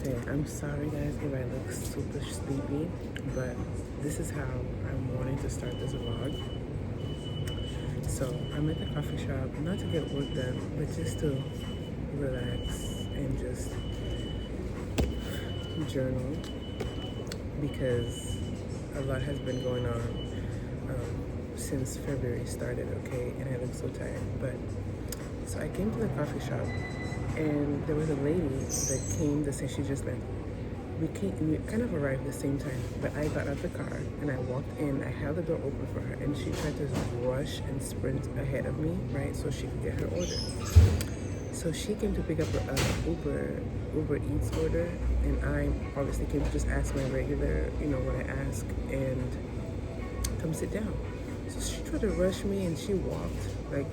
Okay, I'm sorry guys if I look super sleepy, but this is how I'm wanting to start this vlog. So I'm at the coffee shop, not to get work done, but just to relax and just journal because a lot has been going on since February started, okay? And I look so tired, but so I came to the coffee shop and there was a lady that came to say she just left. We kind of arrived at the same time, but I got out the car and I walked in. I held the door open for her and she tried to rush and sprint ahead of me, right, so she could get her order. So she came to pick up an Uber Eats order, and I obviously came to just ask my regular, what I ask, and come sit down. So she tried to rush me and she walked like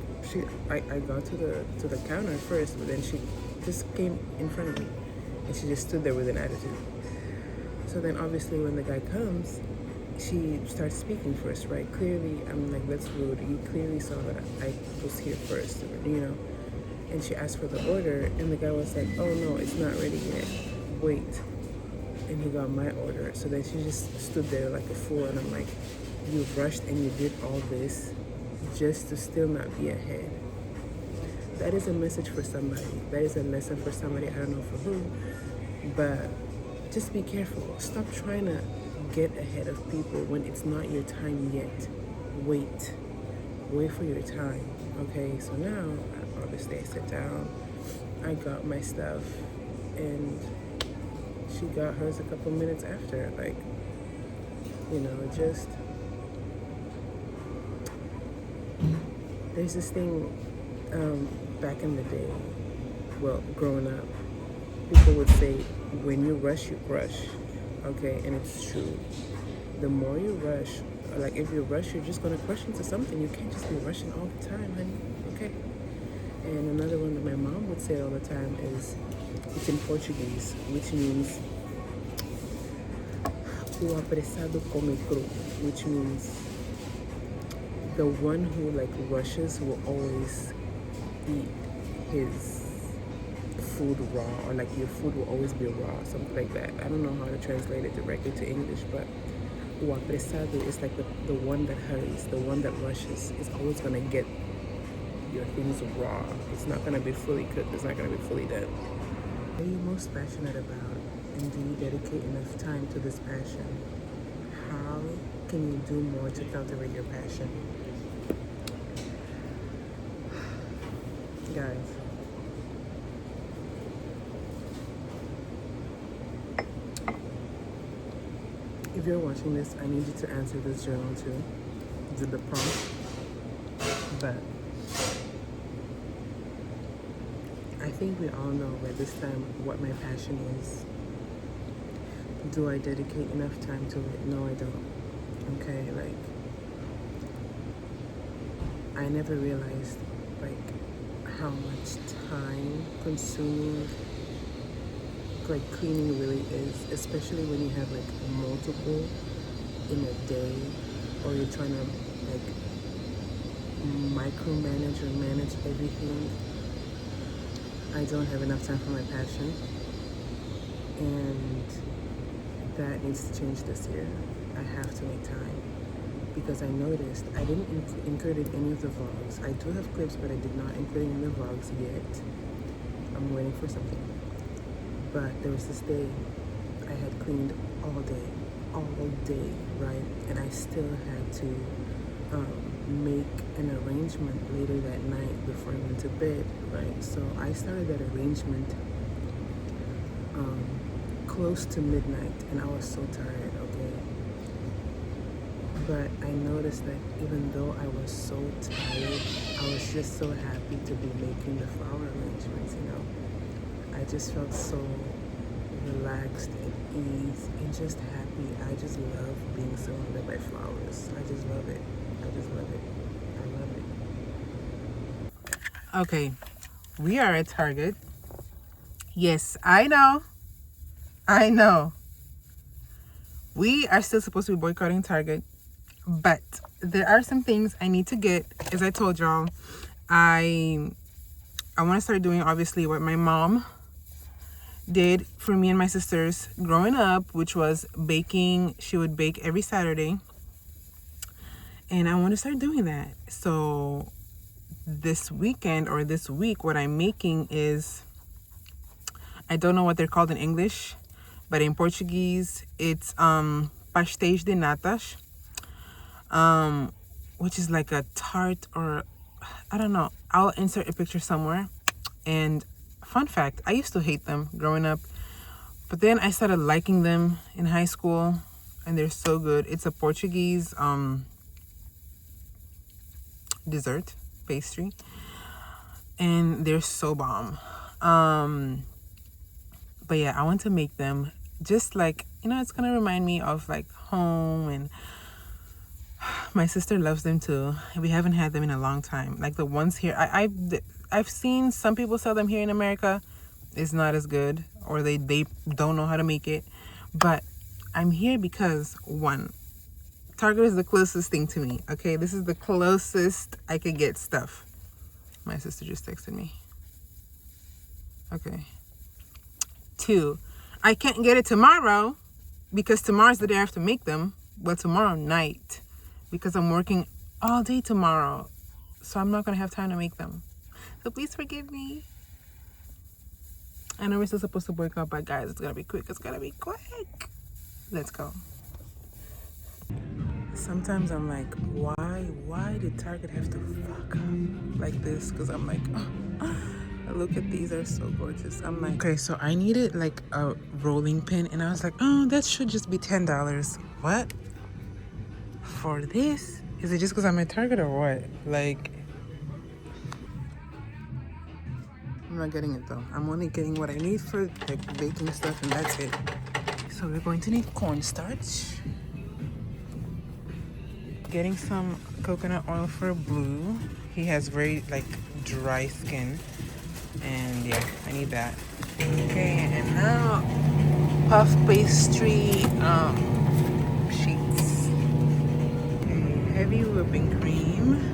I got to the counter first, but then she just came in front of me and she just stood there with an attitude. So then obviously when the guy comes, she starts speaking first, right? Clearly I'm like, that's rude. You clearly saw that I was here first, and she asked for the order and the guy was like, oh no, it's not ready yet, wait. And he got my order. So then she just stood there like a fool, and I'm like, you rushed and you did all this just to still not be ahead. That is a message for somebody. That is a lesson for somebody. I don't know for who, but just be careful. Stop trying to get ahead of people when it's not your time yet. Wait for your time. Okay, so now obviously I sit down, I got my stuff, and she got hers a couple minutes after. Like, just there's this thing back in the day, well, growing up, people would say, when you rush, okay? And it's true. The more you rush, like if you rush, you're just gonna crush into something. You can't just be rushing all the time, honey, okay? And another one that my mom would say all the time is, it's in Portuguese, which means o apressado come cru, which means the one who like rushes will always eat his food raw, or like your food will always be raw, something like that. I don't know how to translate it directly to English, but o apressado is like the one that hurries, the one that rushes is always gonna get your things raw. It's not gonna be fully cooked, it's not gonna be fully done. What are you most passionate about, and do you dedicate enough time to this passion? How can you do more to cultivate your passion? Guys, if you're watching this, I need you to answer this journal too. Do the prompt. But I think we all know by this time what my passion is. Do I dedicate enough time to it? No, I don't. Okay, like, I never realized how much time consuming cleaning really is, especially when you have multiple in a day, or you're trying to micromanage or manage everything. I don't have enough time for my passion, and that needs to change this year. I have to make time, because I noticed I didn't include in any of the vlogs. I do have clips, but I did not include in the vlogs yet. I'm waiting for something. But there was this day I had cleaned all day, right? And I still had to make an arrangement later that night before I went to bed, right? So I started that arrangement close to midnight, and I was so tired, okay? But I noticed that even though I was so tired, I was just so happy to be making the flower arrangements, I just felt so relaxed, at ease, and just happy. I just love being surrounded by flowers. I just love it. I just love it. I love it. Okay, we are at Target. Yes, I know. We are still supposed to be boycotting Target, but there are some things I need to get. As I told y'all, I want to start doing obviously what my mom did for me and my sisters growing up, which was baking. She would bake every Saturday, and I want to start doing that. So this weekend or this week, what I'm making is, I don't know what they're called in English, but in Portuguese it's pastéis de natas, which is like a tart, or I don't know. I'll insert a picture somewhere. And fun fact, I used to hate them growing up, but then I started liking them in high school, and they're so good. It's a Portuguese dessert pastry, and they're so bomb. But yeah, I want to make them, just like, you know, it's gonna remind me of like home, and my sister loves them too. We haven't had them in a long time. Like the ones here, I've seen some people sell them here in America. It's not as good, or they don't know how to make it. But I'm here because, one, Target is the closest thing to me. Okay, this is the closest I could get stuff. My sister just texted me. Okay. 2, I can't get it tomorrow because tomorrow's the day I have to make them. Well, tomorrow night, because I'm working all day tomorrow, so I'm not gonna have time to make them. So please forgive me. I know we're still supposed to wake up, but guys, it's gonna be quick. It's gonna be quick. Let's go. Sometimes I'm like, why did Target have to fuck up like this? Because I'm like, oh, look at these, are so gorgeous. I'm like, okay, so I needed like a rolling pin, and I was like, oh, that should just be $10. What? For this? Is it just because I'm at Target or what? Like, I'm not getting it though. I'm only getting what I need for like baking stuff, and that's it. So we're going to need cornstarch. Getting some coconut oil for Blue. He has very like dry skin, and yeah, I need that. Okay, and now puff pastry sheets. Okay, heavy whipping cream.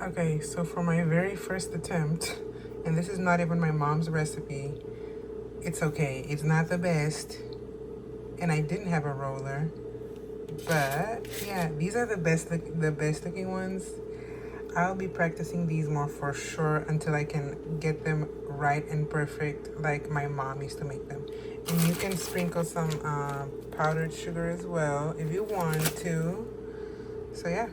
Okay, so for my very first attempt, and this is not even my mom's recipe, it's okay. It's not the best, and I didn't have a roller, but yeah, these are the best looking ones. I'll be practicing these more for sure until I can get them right and perfect like my mom used to make them. And you can sprinkle some powdered sugar as well if you want to. So yeah.